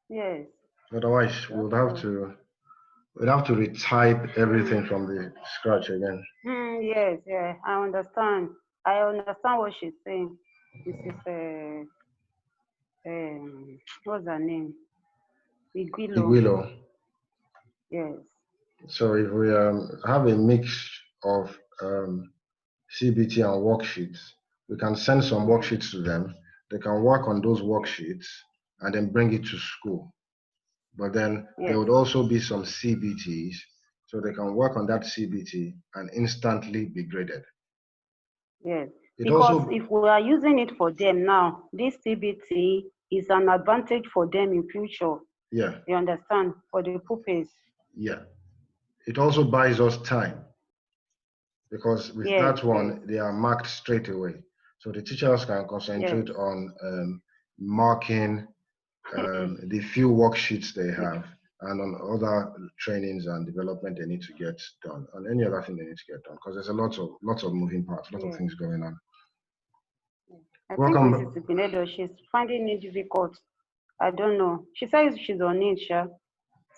Yes. Otherwise, we'd have to retype everything from the scratch again. Yes, yeah, I understand. I understand what she's saying. Mrs. What's her name? Igwilo. Iguilo. Yes. So if we have a mix of CBT and worksheets, we can send some Yes. worksheets to them. They can work on those worksheets and then bring it to school. But then there Yes. would also be some CBTs, so they can work on that CBT and instantly be graded. Yes. It Because also, if we are using it for them now, this CBT is an advantage for them in future. yeah, You understand? For the pupils. yeah. It also buys us time because with Yes, that yes, one, they are marked straight away. So the teachers can yes. concentrate on marking the few worksheets they have and on other trainings and development they need to get done and any other thing they need to get done because there's a lots of moving parts, lots of Yes. things going on. I think Mrs. Welcome. Pinedo, she's finding it difficult. I don't know. She says she's on it, yeah.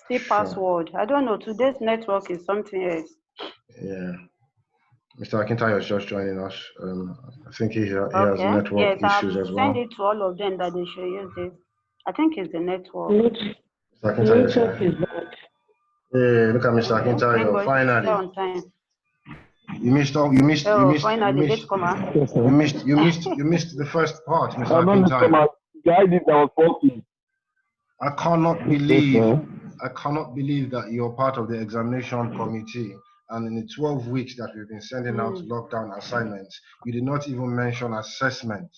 Still Sure. password. I don't know. Today's network is something else. Yeah. Mr. Akintayo is just joining us. I think he has Okay. network Yes, I've issues as sent well. it to all of them that they should use this. I think it's the network. Mr. The Akintayo is network here. is bad. Hey, look at Mr. Okay. Thank Akintayo. God she's here Finally. on time. You Oh, missed, finally, late comer. Yes, sir. you missed the first part, Mr. I don't understand Akintayo. my guide is our talking. I cannot Yes, believe, sir. that you're part of the examination committee. And in the 12 weeks that we've been sending out lockdown assignments, you did not even mention assessment.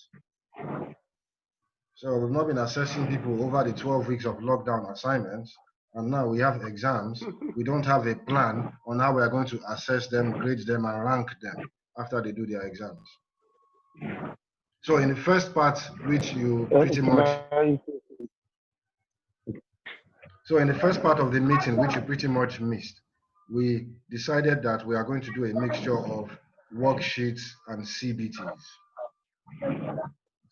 So we've not been assessing people over the 12 weeks of lockdown assignments. And now we have exams. We don't have a plan on how we are going to assess them, grade them, and rank them after they do their exams. So in the first part, which you pretty much, so in the first part of the meeting, which you pretty much missed, we decided that we are going to do a mixture of worksheets and CBTs.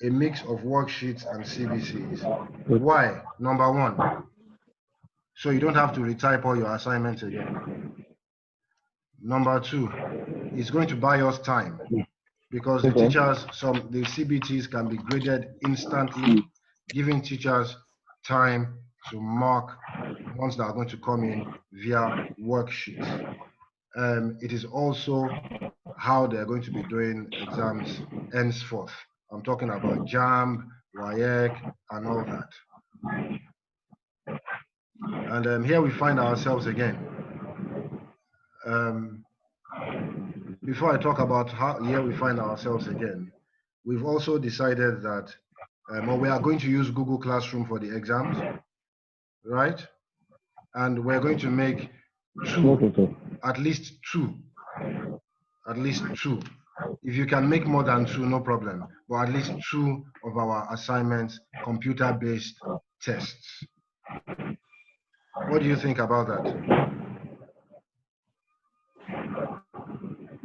A mix of worksheets and CBTs. Why? Number one, so you don't have to retype all your assignments again. Number two, it's going to buy us time because the teachers, the CBTs can be graded instantly, giving teachers time to mark ones that are going to come in via worksheets. It is also how they're going to be doing exams henceforth. I'm talking about JAMB, WAEC, and all that. And here we find ourselves again. Before I talk about how here we find ourselves again, we've also decided that we are going to use Google Classroom for the exams, right? And we're going to make at least two. If you can make more than two, no problem. But at least two of our assignments, computer-based tests. What do you think about that?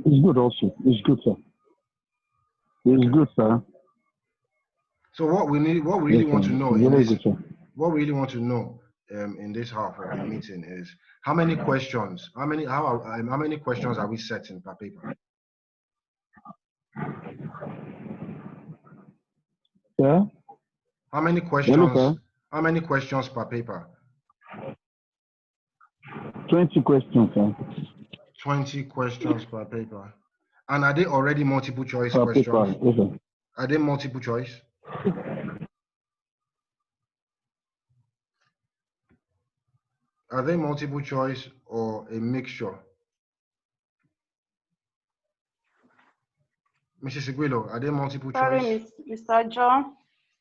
It's good also. It's good, sir. It's good, sir. So what we really want to know in this, what we really want to know in this half of the meeting is how many questions, how many questions are we setting per paper? Yeah. How many questions? How many questions per paper? 20 questions, sir. 20 questions per paper. And are they already multiple choice Per questions? paper. Yes, sir. Are they multiple choice? Are they multiple choice or a mixture? Mrs. Iguilo, are they multiple choice? Sorry, Mr. John,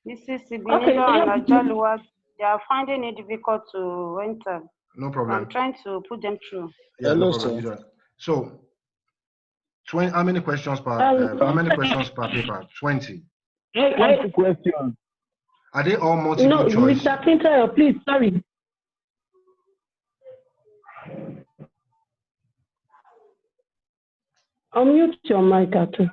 Mrs. Ibinido and Ajaluwa, they are finding it difficult to enter. No problem. I'm trying to put them through. Yeah, no problem. So, 20. How many questions per? How many questions per paper? 20. 20 questions. Are they all multiple choice? Mr. Kintayo, please, sorry. Unmute your mic, Atu.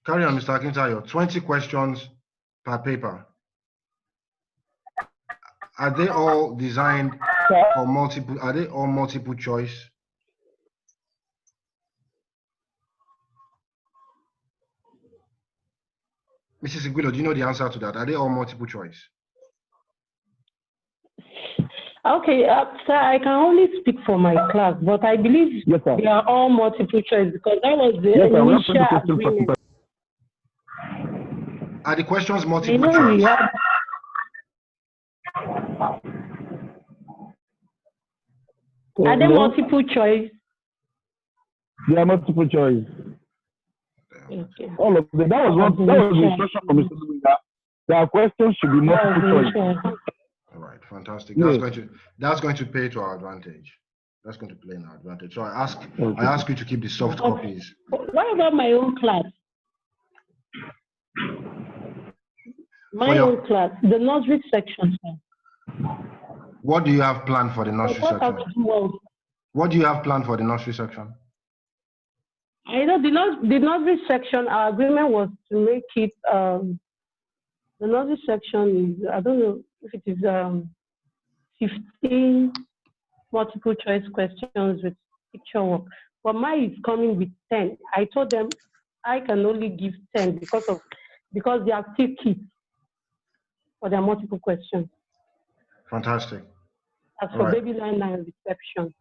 Carry on, Mr. Akintayo. 20 questions per paper. Are they all designed for multiple? Are they all multiple choice? Mrs. Iguilo, do you know the answer to that? Are they all multiple choice? Okay, sir, I can only speak for my class, but I believe Yes, sir. they are all multiple choice because that was the Yes, sir. We have initial 20 questions per agreement. paper. Are the questions I multiple know we choice? have. Are they Hello? multiple choice? They are multiple choice. Okay. All of them. That was the instruction from Mr. Lubinga. Their questions should be multiple choice. All right, fantastic. Yes. That's going to pay to our advantage. That's going to play in our advantage. So I Okay. ask you to keep the soft copies. What about my own class? My own class, the nursery section. What do you have planned for the nursery What section? have to do well? What do you have planned for the nursery section? I know the nursery section, our agreement was to make it, the nursery section is, I don't know if it is 15 multiple choice questions with picture work. But mine is coming with 10. I told them I can only give 10 because they are still kids for their multiple questions. Fantastic. As for Right. baby line and reception.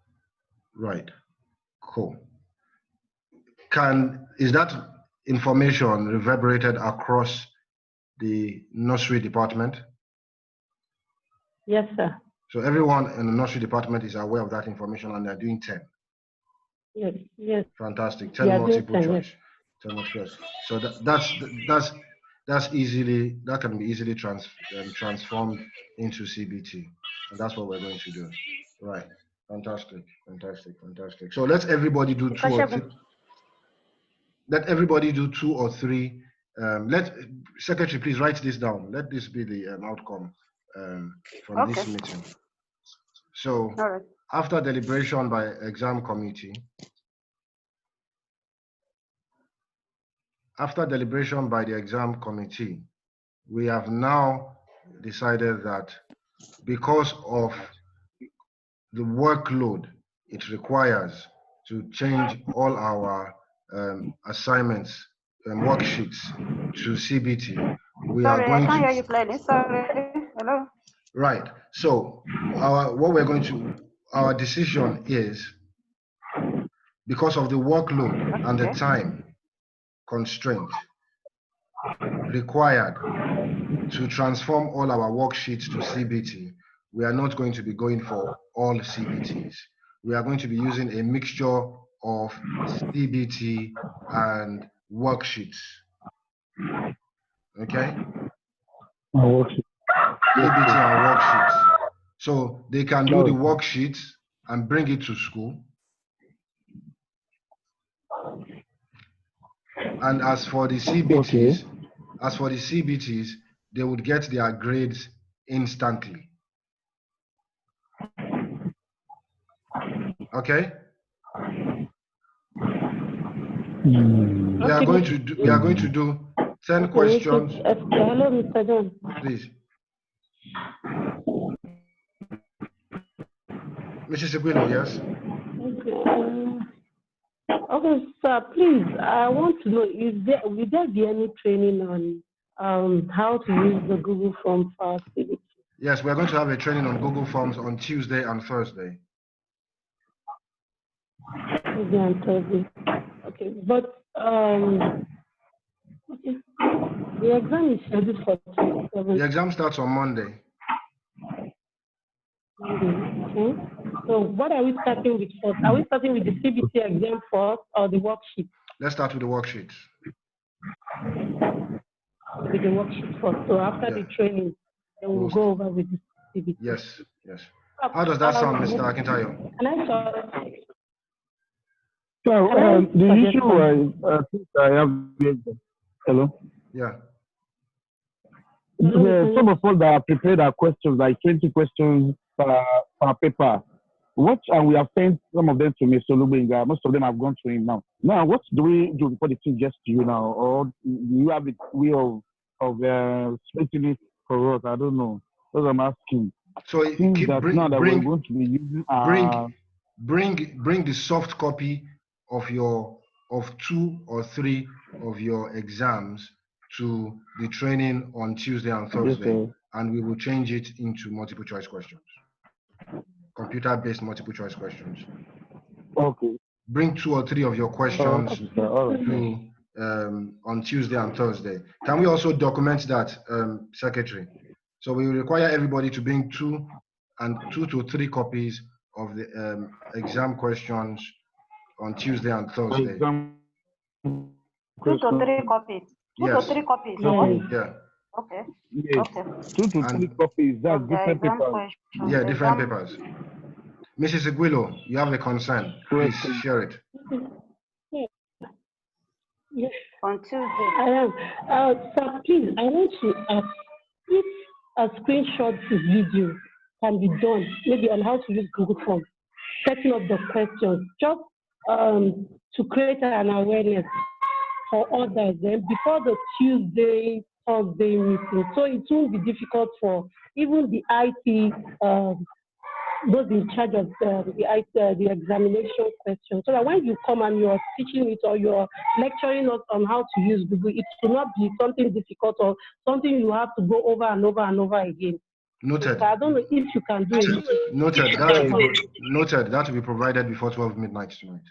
Right. Cool. Is that information reverberated across the nursery department? Yes, sir. So everyone in the nursery department is aware of that information and they're doing 10. Yes, yes. Fantastic. 10 Yeah, multiple 10, choice. 10 multiple choice. So that can be easily transformed into CBT. And that's what we're going to do. Right. Fantastic. Fantastic. So let everybody do two or three. Let everybody do 2 or 3. Let Secretary please write this down. Let this be the outcome from this meeting. So after deliberation by exam committee, we have now decided that because of the workload it requires to change all our assignments and worksheets to CBT, we are going to. I can't hear you clearly. Sorry. Hello. Right. So our decision is, because of the workload and the time constraint required to transform all our worksheets to CBT, we are not going to be going for all CBTs. We are going to be using a mixture of CBT and worksheets. Okay? CBT and worksheets. So they can do the worksheets and bring it to school. And as for the CBTs, they would get their grades instantly. Okay? We are going to do 10 questions. Hello, Mr. John. Please. Mrs. Seguino, yes? Okay, sir, please, I want to know, will there be any training on how to use the Google Form for CBT? Yes, we're going to have a training on Google Forms on Tuesday and Thursday. Tuesday and Thursday. Okay, but okay. The exam is scheduled for 27. The exam starts on Monday. Okay. So what are we starting with first? Are we starting with the CBT exam first or the worksheet? Let's start with the worksheets. With the worksheet first. So after the training, then we'll go over with the CBT. Yes. How does that sound, Mr. Akintayo? Can I start? So the issue I have here, hello? Yeah. Some of us that are prepared our questions, like 20 questions per paper. And we have sent some of them to Mr. Lubinga. Most of them have gone to him now. Now, what do we do before the thing gets to you now? Or do you have a way of of splitting it for us. I don't know. That's what I'm asking. So Since keep that now that we're going to be using bring the soft copy of 2 or 3 of your exams to the training on Tuesday and Thursday, and we will change it into multiple choice questions, computer-based multiple choice questions. Okay. Bring 2 or 3 of your questions to on Tuesday and Thursday. Can we also document that, Secretary? So we require everybody to bring 2 to 3 copies of the exam questions on Tuesday and Thursday. 2 to 3 copies. 2 to 3 copies. Yeah. Okay. Yes. Okay. 2 to 3 copies. That's different papers. Yeah, different papers. Mrs. Iguilo, you have a concern. Please share it. Yes. On Tuesday. I am. Sir, please, I want to ask if a screenshot video can be done, maybe on how to use Google Forms, setting up the questions, just to create an awareness for others then before the Tuesday, Thursday meeting. So it won't be difficult for even the IT, those in charge of the examination questions, so that when you come and you're teaching it or you're lecturing us on how to use Google, it will not be something difficult or something you have to go over and over and over again. Noted. So I don't know if you can do it. Noted. Noted. That will be provided before 12 midnight tonight.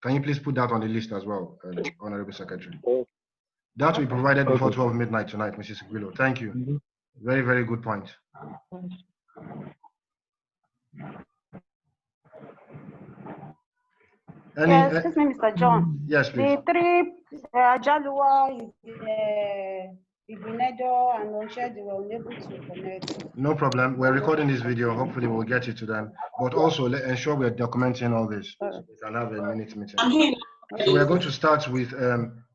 Can you please put that on the list as well, Honorable Secretary? That will be provided before 12 midnight tonight, Mrs. Iguilo. Thank you. Very, very good point. Excuse me, Mr. John. Yes, please. The 3 Jalua, Ibinedo, and Onshed were unable to connect. No problem. We're recording this video. Hopefully, we'll get it to them. But also, ensure we're documenting all this. So we can have a minute meeting. So we're going to start with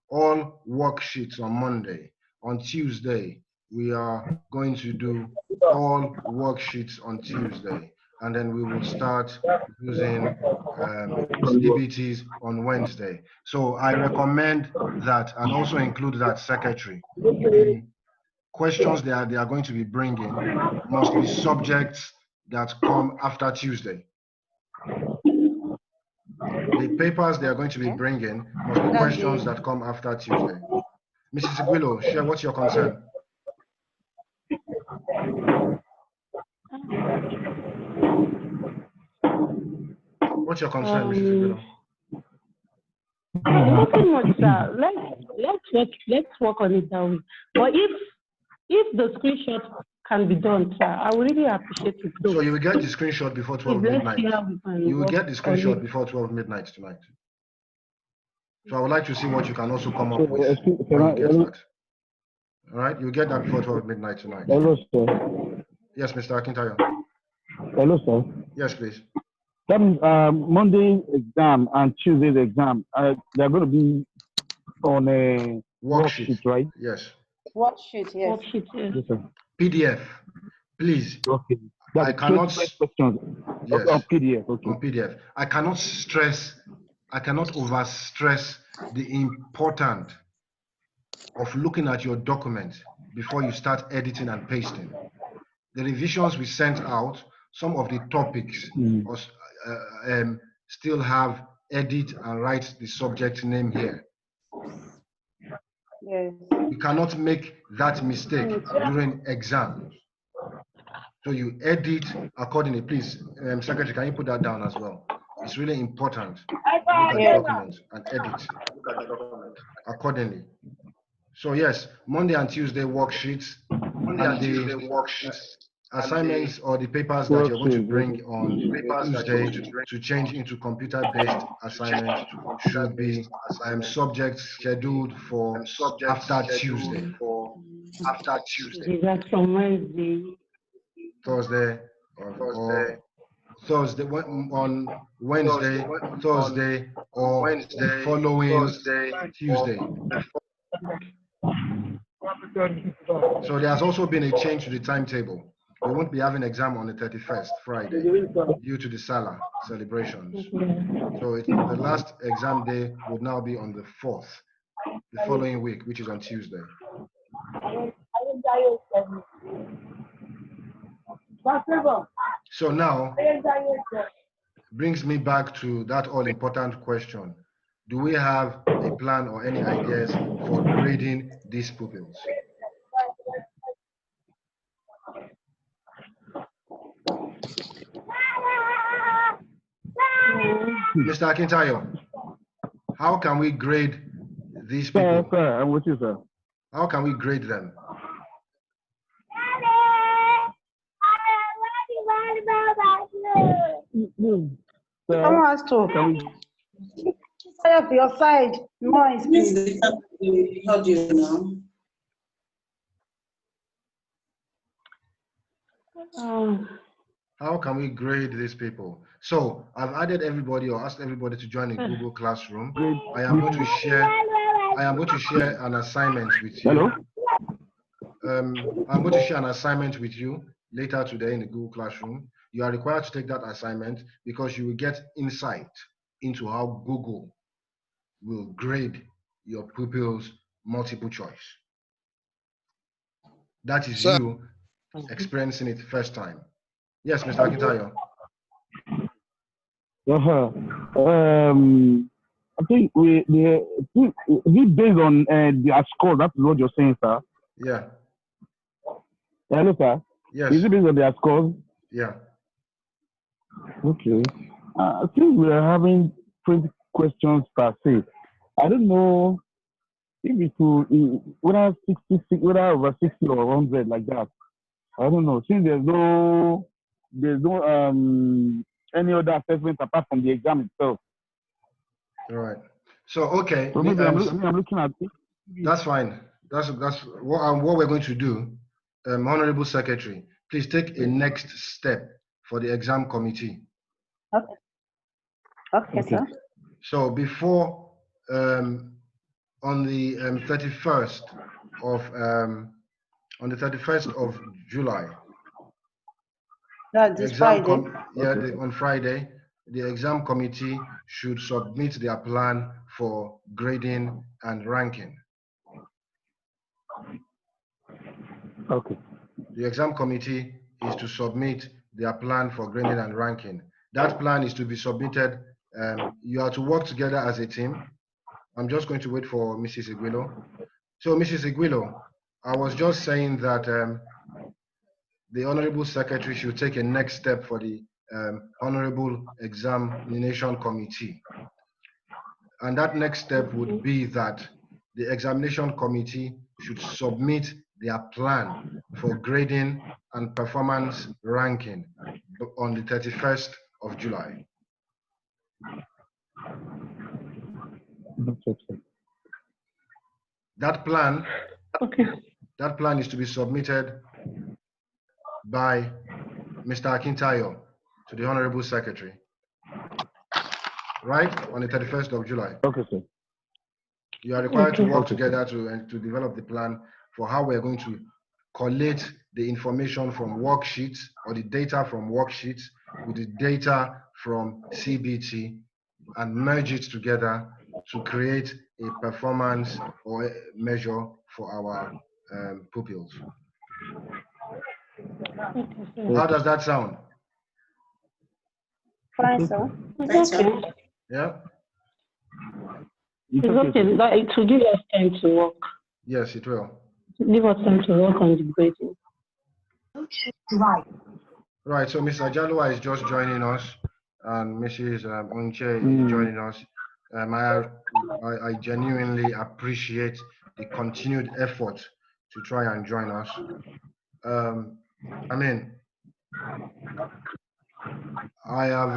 all worksheets on Monday. On Tuesday, we are going to do all worksheets on Tuesday. And then we will start using DBTs on Wednesday. So I recommend that, and also include that, Secretary. The questions they are going to be bringing must be subjects that come after Tuesday. The papers they are going to be bringing must be questions that come after Tuesday. Mrs. Iguilo, share what's your concern? What's your concern, Mrs. Iguilo? Nothing much, sir. Let's work on it that way. But if the screenshot can be done, sir, I would really appreciate it. So you will get the screenshot before 12 midnight. You will get the screenshot before 12 midnight tonight. So I would like to see what you can also come up with when you get that. All right, you'll get that before 12 midnight tonight. Hello, sir. Yes, Mr. Akintayo. Hello, sir. Yes, please. That means Monday's exam and Tuesday's exam, they're going to be on a worksheet, right? Yes. Worksheet, yes. Worksheet, yes. Yes, sir. PDF, please. Okay. That's I cannot. Questions. Yes. On PDF. Okay. On PDF. I cannot overstress the importance of looking at your document before you start editing and pasting. The revisions we sent out, some of the topics still have edit and write the subject name here. Yes. You cannot make that mistake during exams. So you edit accordingly. Please, Secretary, can you put that down as well? It's really important. Look at the document and edit accordingly. So yes, Monday and Tuesday worksheets. Assignments or the papers that you're going to bring on Tuesday to change into computer-based assignments should be subjects scheduled for after Tuesday. That's from Wednesday. Thursday or Thursday on Wednesday, Thursday, or the following Tuesday. So there has also been a change to the timetable. We won't be having exam on the 31st, Friday, due to the Salah celebrations. So the last exam day would now be on the 4th, the following week, which is on Tuesday. So now, brings me back to that all-important question. Do we have a plan or any ideas for grading these pupils? Mr. Akintayo, how can we grade these people? Sir, I'm with you, sir. How can we grade them? Someone has to. Stay up your side. Noise, please. Audio now. How can we grade these people? So I've added everybody or asked everybody to join in Google Classroom. I am going to share an assignment with you. Hello? I'm going to share an assignment with you later today in the Google Classroom. You are required to take that assignment because you will get insight into how Google will grade your pupils' multiple choice. That is you experiencing it first time. Yes, Mr. Akintayo. I think is it based on their score? That's what you're saying, sir. Yeah. Hello, sir. Yes. Is it based on their scores? Yeah. Okay. I think we are having 20 questions per se. I don't know if it will, whether 66, whether over 60 or 100 like that. I don't know. Since there's no any other assessment apart from the exam itself. All right. So okay. So maybe I'm looking at it. That's fine. That's what we're going to do. Honorable Secretary, please take a next step for the exam committee. Okay. Okay, sir. So before on the 31st of July. That's this Friday. On Friday, the exam committee should submit their plan for grading and ranking. Okay. The exam committee is to submit their plan for grading and ranking. That plan is to be submitted. You are to work together as a team. I'm just going to wait for Mrs. Iguilo. So, Mrs. Iguilo, I was just saying that the Honorable Secretary should take a next step for the Honorable Examination Committee. And that next step would be that the Examination Committee should submit their plan for grading and performance ranking on the 31st of July. That plan, that plan is to be submitted by Mr. Akintayo to the Honorable Secretary, right, on the 31st of July. Okay, sir. You are required to work together to develop the plan for how we're going to collate the information from worksheets or the data from worksheets with the data from CBT and merge it together to create a performance or a measure for our pupils. How does that sound? Fine, sir. It's okay. Yeah? It's okay. It will give us time to work. Yes, it will. Give us time to work on the grading. Right, so Mr. Ajalua is just joining us, and Mrs. Onche is joining us. I genuinely appreciate the continued effort to try and join us. I mean, I have,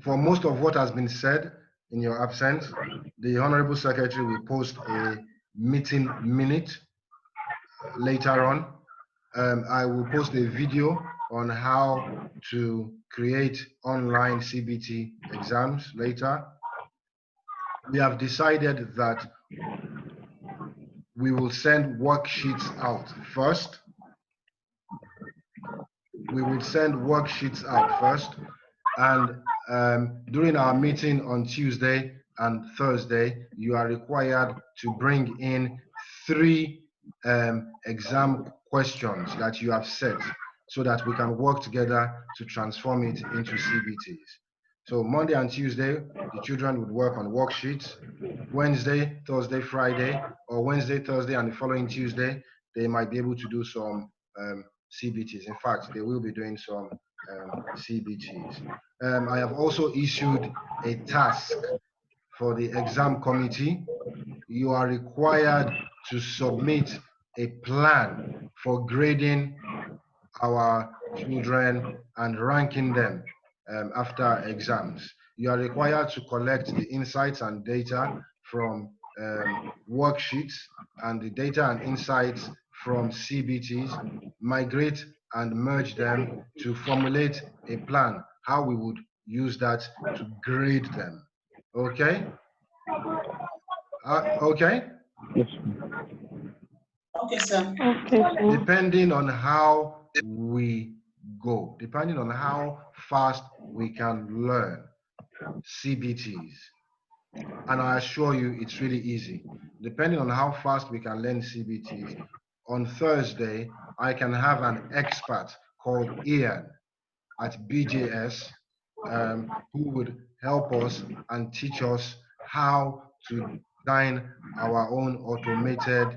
for most of what has been said in your absence, the Honorable Secretary will post a meeting minute later on. I will post a video on how to create online CBT exams later. We have decided that we will send worksheets out first. We will send worksheets out first, and during our meeting on Tuesday and Thursday, you are required to bring in 3 exam questions that you have set so that we can work together to transform it into CBTs. So Monday and Tuesday, the children would work on worksheets. Wednesday, Thursday, Friday, or Wednesday, Thursday, and the following Tuesday, they might be able to do some CBTs. In fact, they will be doing some CBTs. I have also issued a task for the exam committee. You are required to submit a plan for grading our children and ranking them after exams. You are required to collect the insights and data from worksheets and the data and insights from CBTs, migrate and merge them to formulate a plan, how we would use that to grade them. Okay? Okay? Yes. Okay, sir. Okay, sir. Depending on how we go, depending on how fast we can learn CBTs. And I assure you, it's really easy. Depending on how fast we can learn CBTs, on Thursday, I can have an expert called Ian at BJS who would help us and teach us how to design our own automated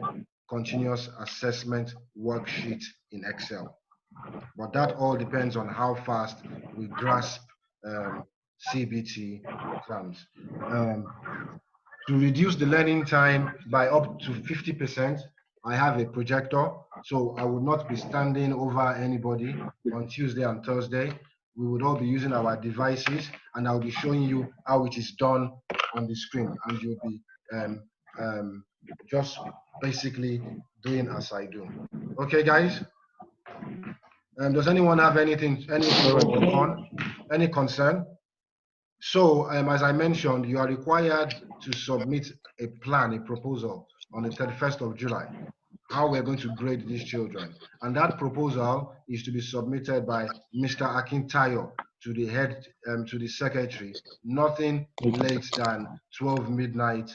continuous assessment worksheet in Excel. But that all depends on how fast we grasp CBT exams. To reduce the learning time by up to 50%, I have a projector, so I would not be standing over anybody on Tuesday and Thursday. We would all be using our devices, and I'll be showing you how it is done on the screen, and you'll be just basically doing as I do. Okay, guys? Does anyone have anything to work on? Any concern? So, as I mentioned, you are required to submit a plan, a proposal on the 31st of July, how we're going to grade these children. And that proposal is to be submitted by Mr. Akintayo to the head, to the secretary, nothing late than 12 midnight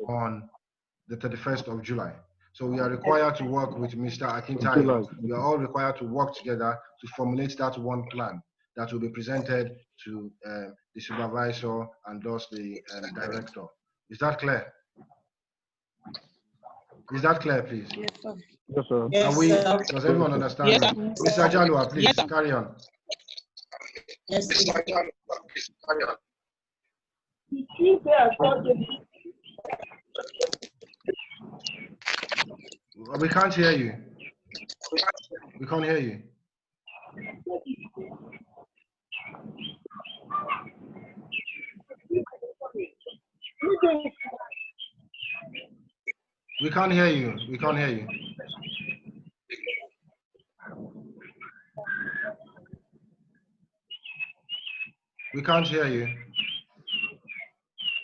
on the 31st of July. So we are required to work with Mr. Akintayo. We are all required to work together to formulate that one plan that will be presented to the supervisor and thus the director. Is that clear? Is that clear, please? Yes, sir. Yes, sir. Yes, we, sir. does everyone understand? Yes, me? Mr. Jalua, please carry on. Yes, sir. We can't hear you. We can't hear you. We can't hear you. We can't hear you. We can't hear you.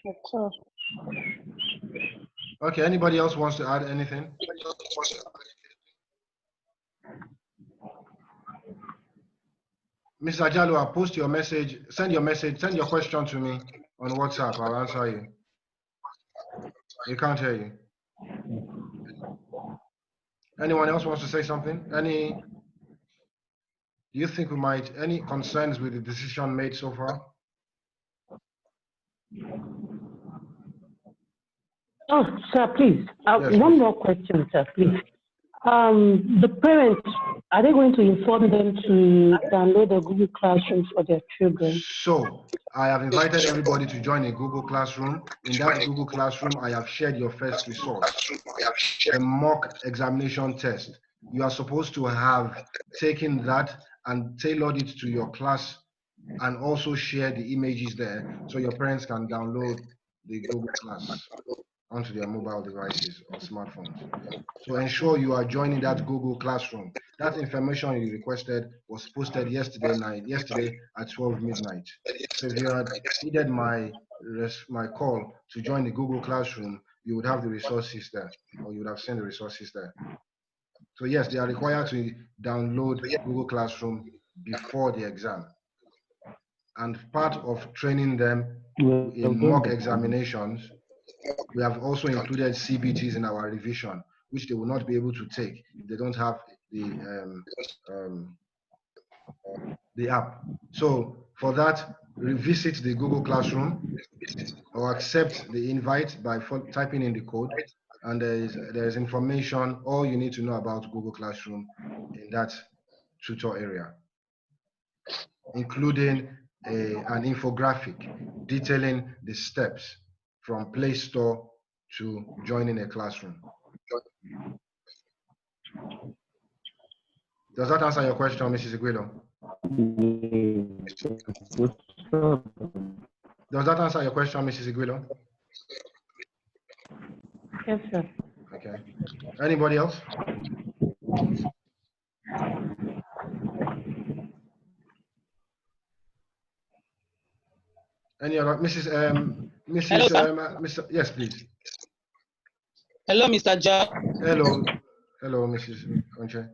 Yes, sir. Okay, anybody else wants to add anything? Mr. Jalua, post your message, send your question to me on WhatsApp. I'll answer you. We can't hear you. Anyone else wants to say something? Do you think we might, any concerns with the decision made so far? Oh, sir, please. Yes, One please. more question, sir, please. The parents, are they going to inform them to download the Google Classroom for their children? So I have invited everybody to join a Google Classroom. In that Google Classroom, I have shared your first resource, a mock examination test. You are supposed to have taken that and tailored it to your class and also share the images there so your parents can download the Google Class onto their mobile devices or smartphones. So ensure you are joining that Google Classroom. That information you requested was posted yesterday at 12 midnight. So if you had needed my call to join the Google Classroom, you would have the resources there, or you would have seen the resources there. So yes, they are required to download Google Classroom before the exam. And part of training them in mock examinations, we have also included CBTs in our revision. which they will not be able to take if they don't have the app. So for that, revisit the Google Classroom or accept the invite by typing in the code, and there is information, all you need to know about Google Classroom in that tutor area, including an infographic detailing the steps from Play Store to joining a classroom. Does that answer your question, Mrs. Iguilo? Does that answer your question, Mrs. Iguilo? Yes, sir. Okay. Anybody else? Any other? Mr. Yes, please. Hello, Mr. Jack. Hello. Hello, Mrs. Onche.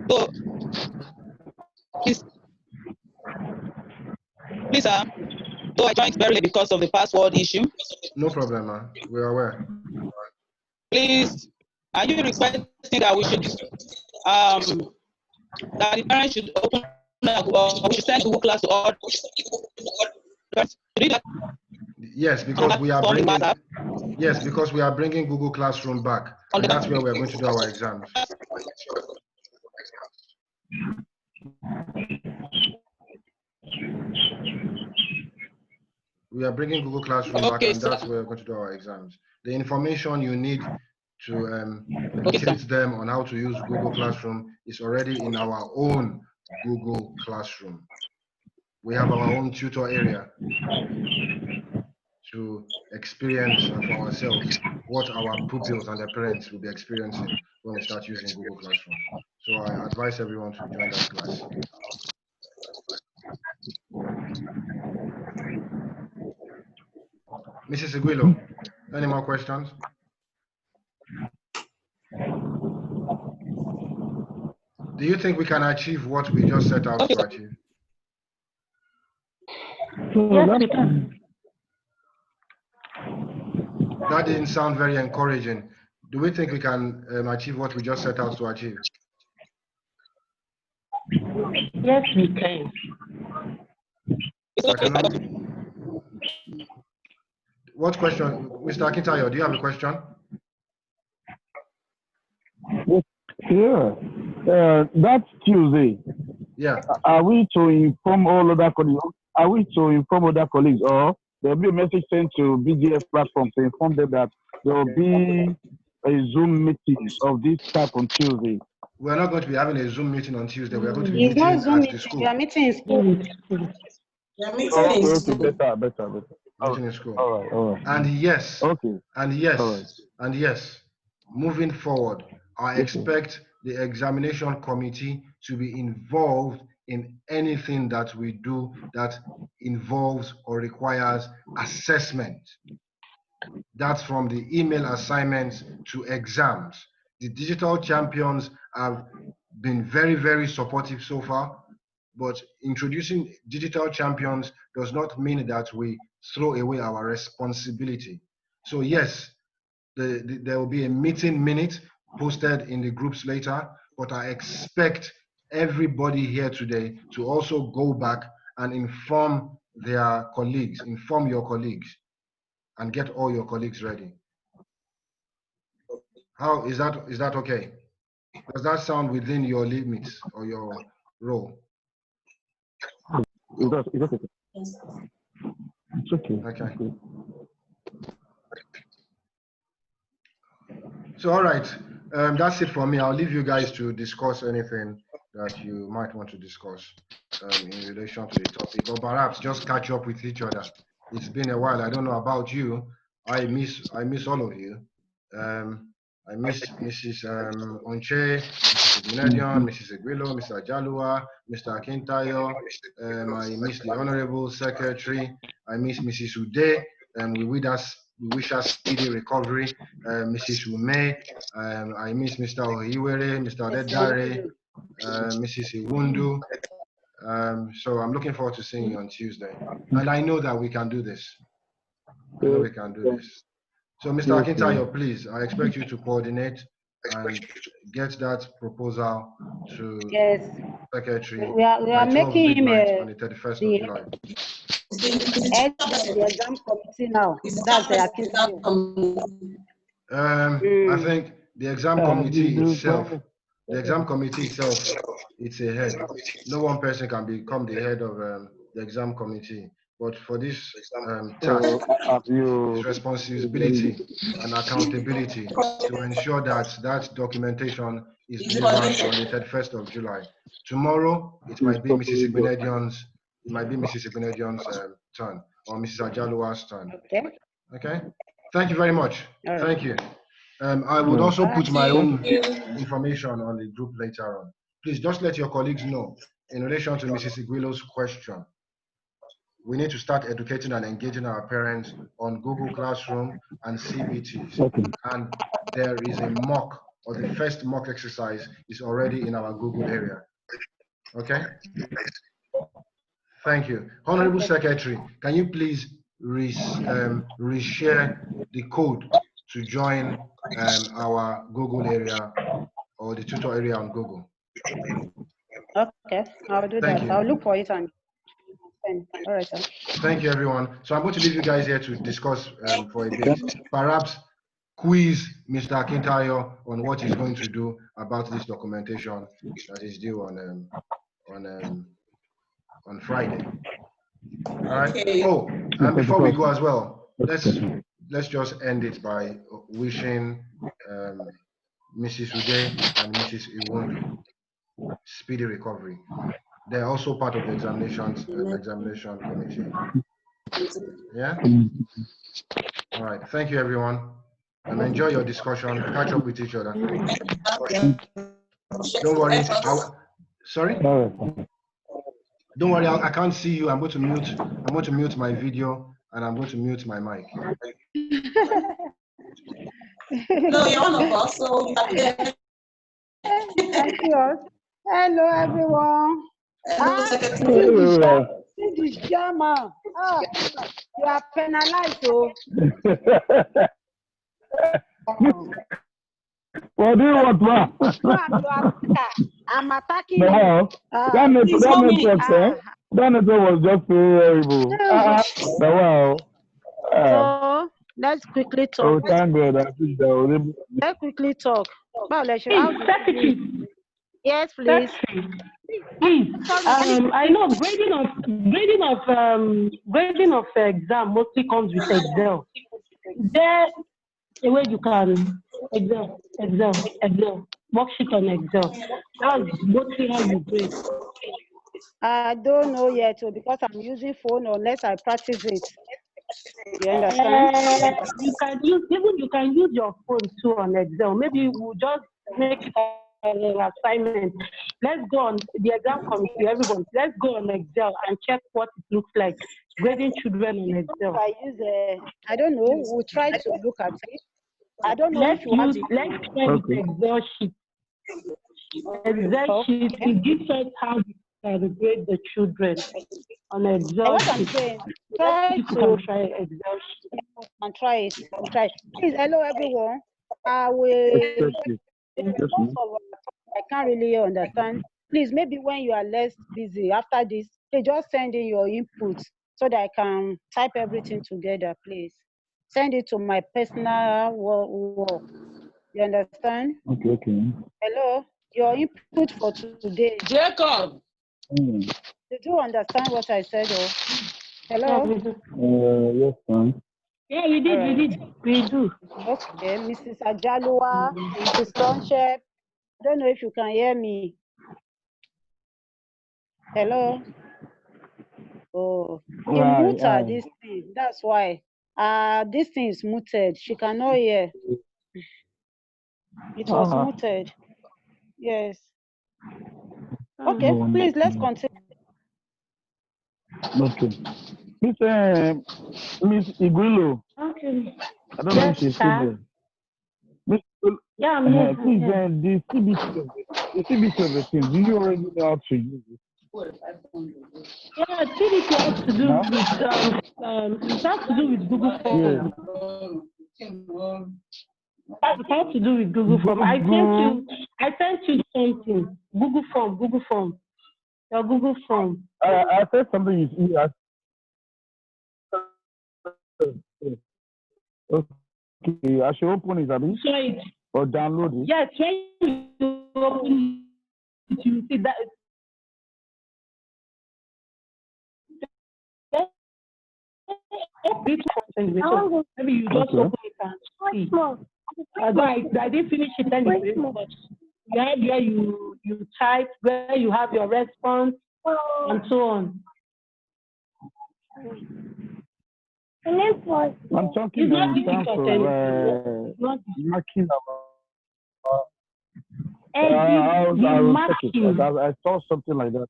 So, please, sir. So I joined very late because of the password issue. No problem, ma'am. We are aware. Please, are you requesting that we should that the parents should open or we should send Google Class to all? Yes, because we are bringing. Yes, because we are bringing Google Classroom back, and that's where we are going to do our exams. We are bringing Google Classroom back, and that's where we're going to do our exams. The information you need to educate them on how to use Google Classroom is already in our own Google Classroom. We have our own tutor area to experience for ourselves what our pupils and their parents will be experiencing when we start using Google Classroom. So I advise everyone to join that class. Mrs. Iguilo, any more questions? Do you think we can achieve what we just set out to achieve? Yes, we can. That didn't sound very encouraging. Do we think we can achieve what we just set out to achieve? Yes, we can. What question? Mr. Akintayo, do you have a question? Yeah. That's Tuesday. Yeah. Are we to inform all other colleagues? Are we to inform other colleagues, or there will be a message sent to BGS platform to inform them that there will be a Zoom meeting of this type on Tuesday? We're not going to be having a Zoom meeting on Tuesday. We're going to be It's meeting not Zoom at the meeting, school. we are meeting in school. Okay, better. Meeting in school. All right. And yes, Okay. and yes, All right. and yes, moving forward, I expect the examination committee to be involved in anything that we do that involves or requires assessment. That's from the email assignments to exams. The digital champions have been very, very supportive so far, but introducing digital champions does not mean that we throw away our responsibility. So yes, there will be a meeting minute posted in the groups later, but I expect everybody here today to also go back and inform their colleagues, inform your colleagues, and get all your colleagues ready. How is that okay? Does that sound within your limits or your role? It's okay. It's okay. Okay. So, all right, that's it for me. I'll leave you guys to discuss anything that you might want to discuss in relation to the topic, or perhaps just catch up with each other. It's been a while. I don't know about you. I miss all of you. I miss Mrs. Onche, Mrs. Benedion, Mrs. Iguilo, Mr. Jalua, Mr. Akintayo. I miss the Honorable Secretary. I miss Mrs. Ude. We wish us speedy recovery. Mrs. Ume. I miss Mr. Ohiwere, Mr. Odedare, Mrs. Iwundu. So I'm looking forward to seeing you on Tuesday. And I know that we can do this. I know we can do this. So, Mr. Okay. Akintayo, please, I expect you to coordinate and get that proposal to Yes, Secretary we are by 12 making him midnight on the 31st of the July. head of the exam committee now. That's the Akintayo. I think the exam committee itself, it's a head. No one person can become the head of the exam committee. But for this task, it's responsibility and accountability to ensure that that documentation is delivered on the 31st of July. Tomorrow, it might be Mrs. Igbinedion's turn, or Mrs. Ajaluwa's turn. Okay. Okay. Thank you very much. All right. Thank you. I would also put my own information on the group later on. Please just let your colleagues know in relation to Mrs. Iguilo's question. We need to start educating and engaging our parents on Google Classroom and CBTs. And there is a mock, or the first mock exercise is already in our Google area. Okay? Thank you. Honorable Secretary, can you please reshare the code to join our Google area or the tutor area on Google? Okay, I'll do Thank that. you. I'll look for it and send. All right, sir. Thank you, everyone. So I'm going to leave you guys here to discuss for a bit. Perhaps quiz Mr. Akintayo on what he's going to do about this documentation that is due on Friday. All right. Oh, and before we go as well, let's just end it by wishing Mrs. Ude and Mrs. Iwundu speedy recovery. They're also part of the examination committee. Yeah. All right. Thank you, everyone, and enjoy your discussion. Catch up with each other. Don't worry. Sorry. Don't worry. I can't see you. I'm going to mute my video and I'm going to mute my mic. No, you're one of us, so Thank you. Hello, everyone. This is Jama. You are penalized, so. What do you want, ma? I'm attacking No, you. that network was just so horrible. Wow. So let's quickly talk. Oh, thank God. Let's quickly talk. Yes, please. Please, I know grading of exam mostly comes with Excel. Is there a way you can Excel, worksheet on Excel? That's mostly how you grade. I don't know yet, because I'm using phone unless I practice it. You understand? You can use your phone too on Excel. Maybe we'll just make it an assignment. Let's go on the exam committee, everyone. Let's go on Excel and check what it looks like. Grading children on Excel. I don't know. We'll try to look at it. I don't know Let's try with Excel sheet. Excel sheet, it gives us how we can grade the children on Excel sheet. Try Excel sheet. And try it. Please, hello everyone. I will. I can't really understand. Please, maybe when you are less busy after this, just send in your input so that I can type everything together, please. Send it to my personal work. You understand? Okay. Hello, your input for today. Jacob. Did you understand what I said? Hello? Yes, ma'am. Yeah, we did. We do. Okay, Mrs. Ajaluwa, Mrs. Sonshep. I don't know if you can hear me. Hello? Oh, he muted this thing. That's why. This thing is muted. She cannot hear. It was muted. Yes. Okay, please, let's continue. Okay. Miss Iguilo. Okay. I don't know if she's still there. Miss Iguilo, yeah, I'm here. Please, the CBT of the team, do you already know how to use it? Yeah, CBT has to do with it has to do with Google Forms. How to do with Google Form? I sent you something. Google Form. Your Google Form. I said something is here. Okay, I should open it, Abby, Sorry. or download it. Yes, when you open it, you see that. Maybe you just open it and see. I didn't finish it anyway, but you have where you type, where you have your response, and so on. I'm talking It's not in terms difficult of marking. The I saw something like that.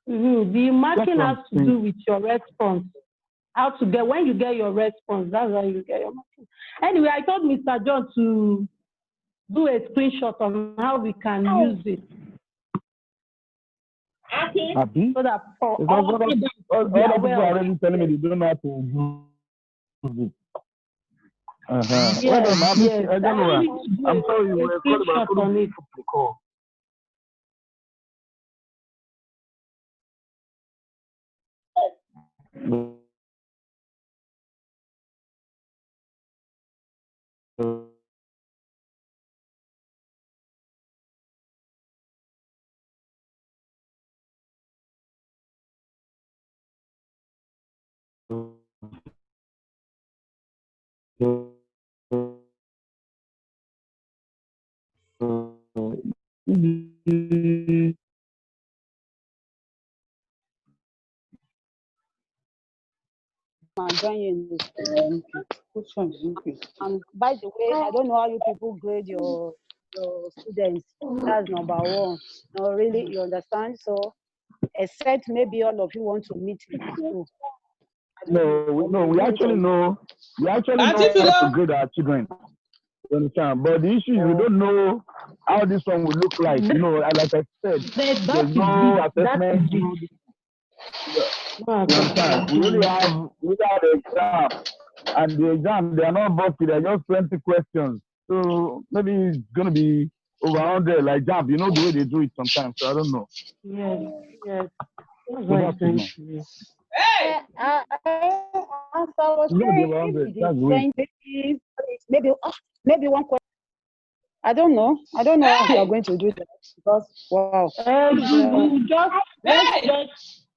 The marking has to do with your response. How to get, when you get your response, that's how you get your marking. Anyway, I told Mr. John to do a screenshot on how we can use it. Abby? So that for all the people are already telling me they don't know how to use it. Yes, I don't know. I'm sorry, you were calling about the call. And by the way, I don't know how you people grade your students. That's number one. No, really, you understand? So, except maybe all of you want to meet in school. No, we actually know how to grade our children. You understand? But the issue is we don't know how this one will look like. You know, like I said, there's no assessment. You understand? We only have the exam, and the exam, they are not busted, they're just 20 questions. So maybe it's going to be over 100, like JAMB. You know the way they do it sometimes, so I don't know. Yes. Maybe one question. I don't know how you are going to do that, because wow.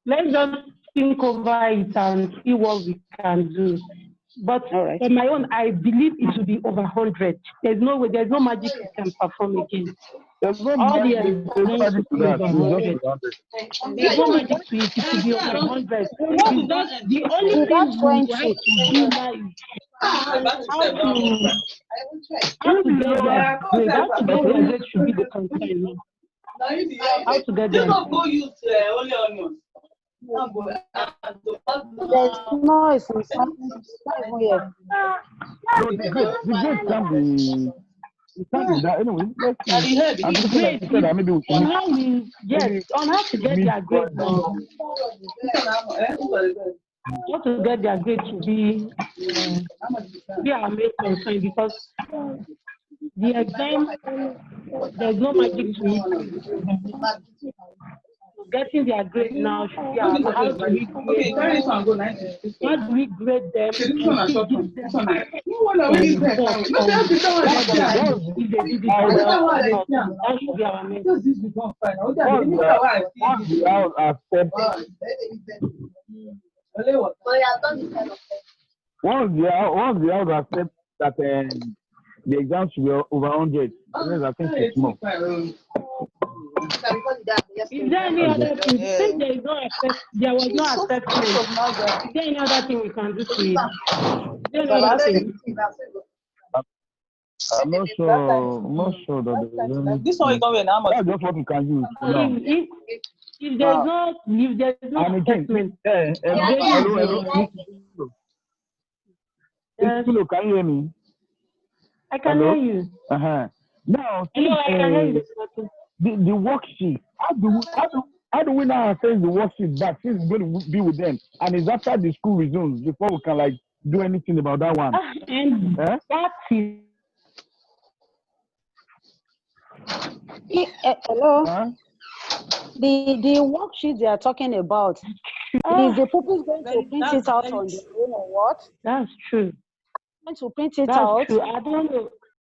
Let's just think over it and see what we can do. But on my own, I believe it will be over 100. There's no way, there's no magic you can perform again. There's no magic to that. There's no magic to it. It will be over 100. The only thing we have to do now is how to get their grade. How to get their grade should be the concern. How to get their grade. There's noise. The grade can be. It can't be that anyway. Maybe we can. On how to get their grade now. How to get their grade to be our main concern, because the exam, there's no magic to it. Getting their grade now should be our, how do we grade them? If they did it well, that should be our main concern. Once the house accept that the exam should be over 100, I think it's more. Is there any other thing? Since there was no assessment, is there any other thing we can do to it? I'm not sure that this one is going to that's just what we can use. If there's no assessment. Hello, can you hear me? I can hear you. Now, Hello, I can hear you. The worksheet. How do we now assess the worksheet back since it's going to be with them, and it's after the school resumes before we can do anything about that one. And Eh? that is Hello. Huh? The worksheet they are talking about, is the pupils going to print it out on their own or what? that's true. Going to print it That's out? true. I don't know.